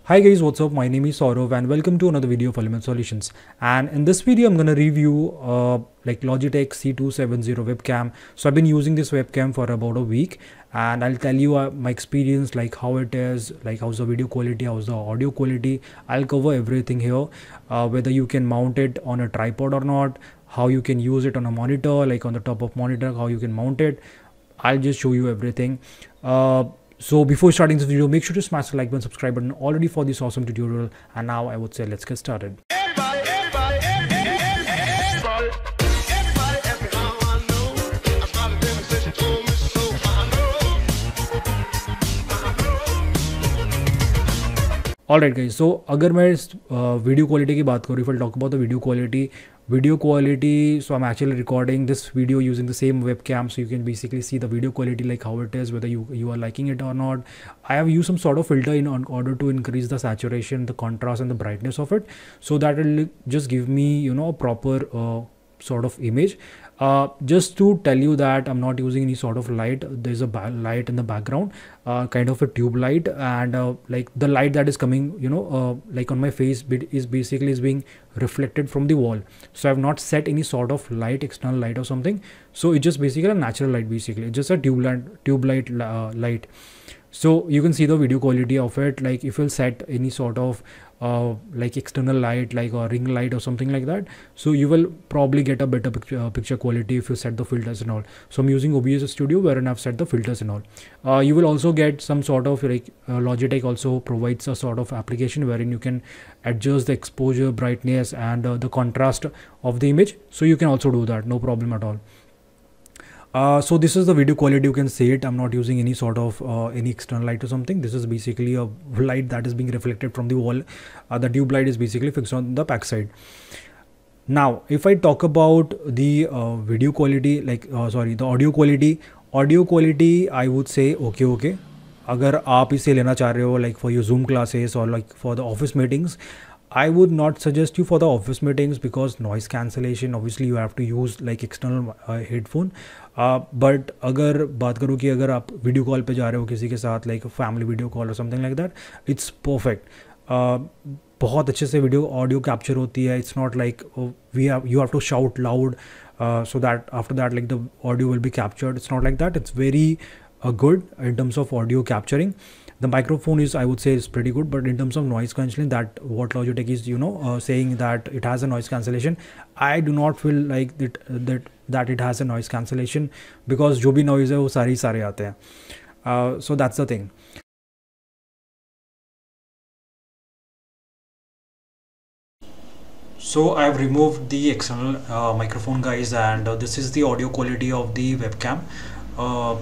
Hi guys, what's up? My name is Saurav and welcome to another video of Element Solutions. And in this video, I'm gonna review like Logitech C270 webcam. So I've been using this webcam for about a week, and I'll tell you my experience, like how it is, like how's the video quality, how's the audio quality. I'll cover everything here, whether you can mount it on a tripod or not, how you can use it on a monitor, like on the top of monitor, how you can mount it. I'll just show you everything. So before starting this video, make sure to smash the like button, subscribe button already for this awesome tutorial. And now I would say let's get started. Alright guys, so अगर मैं इस video quality की बात करूँ, if I'll talk about the video quality, so I'm actually recording this video using the same webcam, so you can basically see the video quality, like how it is, whether you are liking it or not. I have used some sort of filter in order to increase the saturation, the contrast and the brightness of it, so that will just give me, a proper sort of image. Just to tell you that I'm not using any sort of light. There's a light in the background, kind of a tube light, and like the light that is coming, like on my face is being reflected from the wall. So I've not set any sort of light, external light or something. So it's just basically a natural light, basically it's just a tube light light. So you can see the video quality of it. Like if you'll set any sort of like external light, like a ring light or something like that, so you will probably get a better picture quality if you set the filters and all. So I'm using OBS Studio, wherein I've set the filters and all. You will also get some sort of like Logitech also provides a sort of application wherein you can adjust the exposure, brightness and the contrast of the image. So you can also do that, no problem at all. So this is the video quality. You can see it. I'm not using any sort of any external light or something. This is basically a light that is being reflected from the wall. The tube light is basically fixed on the back side. Now if I talk about the video quality, like the audio quality, I would say okay. अगर आप इसे लेना चाह रहे हो like for your Zoom classes or like for the office meetings, I would not suggest you for the office meetings, because noise cancellation, obviously you have to use like external headphone. But अगर बात करूँ कि अगर आप video call पे जा रहे हो किसी के साथ, like family video call or something like that, it's perfect. बहुत अच्छे से वीडियो ऑडियो कैप्चर होती है. It's not like you have to shout loud so that after that like the audio will be captured. It's not like that. It's very good in terms of audio capturing. The microphone is, I would say, is pretty good, but in terms of noise cancellation, that what Logitech is, saying that it has a noise cancellation, I do not feel like that it has a noise cancellation, because जो भी noise है वो सारे आते हैं. So that's the thing. So I've removed the external microphone, guys, and this is the audio quality of the webcam.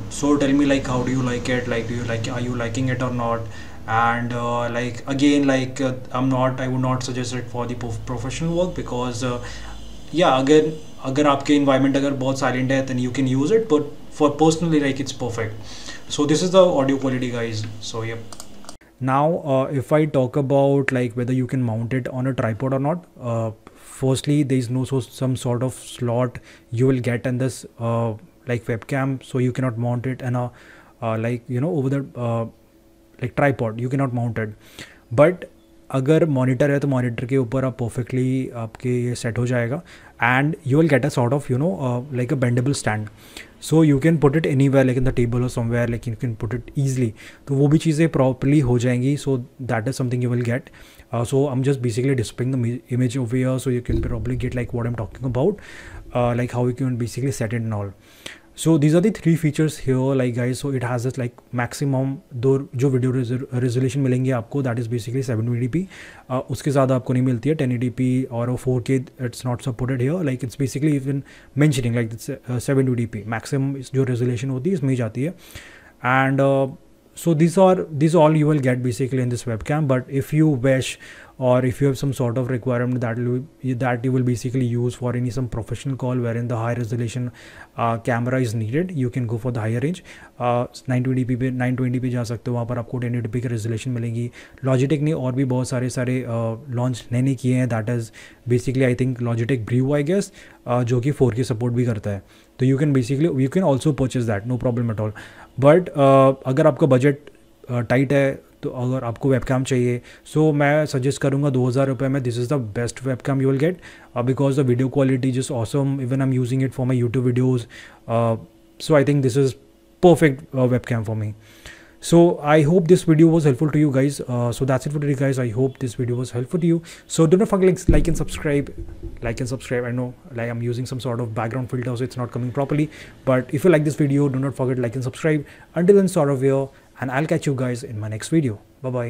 So tell me, like, how do you like it? Like, are you liking it or not? And like again, like I would not suggest it for the professional work, because yeah, again, अगर आपके environment अगर बहुत silent है, then you can use it, but for personally, like, it's perfect. So this is the audio quality, guys. So yep. Now if I talk about like whether you can mount it on a tripod or not, firstly there is no some sort of slot you will get in this like webcam, so you cannot mount it in a like over the like tripod. You cannot mount it. But अगर monitor है तो monitor के ऊपर आप perfectly आपके ये set हो जाएगा, and you will get a sort of like a bendable stand, so you can put it anywhere, like in the table or somewhere, like you can put it easily. तो वो भी चीज़ें properly हो जाएंगी. So that is something you will get. So I'm just basically displaying the image over here, so you can probably get like what I'm talking about, like how you can basically set it and all. So these are the three features here, like guys. So it has this like maximum जो video resolution मिलेंगे आपको, that is basically 720p. उसके ज़्यादा आपको नहीं मिलती है 1080p और 4K. It's not supported here. Like it's basically even mentioning like it's 720p maximum जो resolution होती है इसमें ही जाती है. And so these all you will get basically in this webcam. But if you wish, or if you have some sort of requirement that you will basically use for some professional call wherein the high resolution camera is needed, you can go for the higher range. 920p पे 920 पे जा सकते हो, वहाँ पर आपको 1080p की resolution मिलेगी. Logitech ने और भी बहुत सारे लॉन्च नए किए हैं. That is basically I think Logitech Brio, I guess, जो कि 4K सपोर्ट भी करता है. तो you can also purchase that, no problem at all. But अगर आपका बजट टाइट है तो अगर आपको वेबकैम चाहिए सो मैं सजेस्ट करूँगा 2000 रुपये में this is the best webcam you will get because the video quality just awesome even I am using it for my YouTube videos so I think this is perfect webcam for me. So I hope this video was helpful to you guys. So that's it for today guys. I hope this video was helpful to you. So do not forget like and subscribe. I know like I'm using some sort of background filter so it's not coming properly, but if you like this video do not forget like and subscribe. Until then, sort of here, and I'll catch you guys in my next video. Bye bye.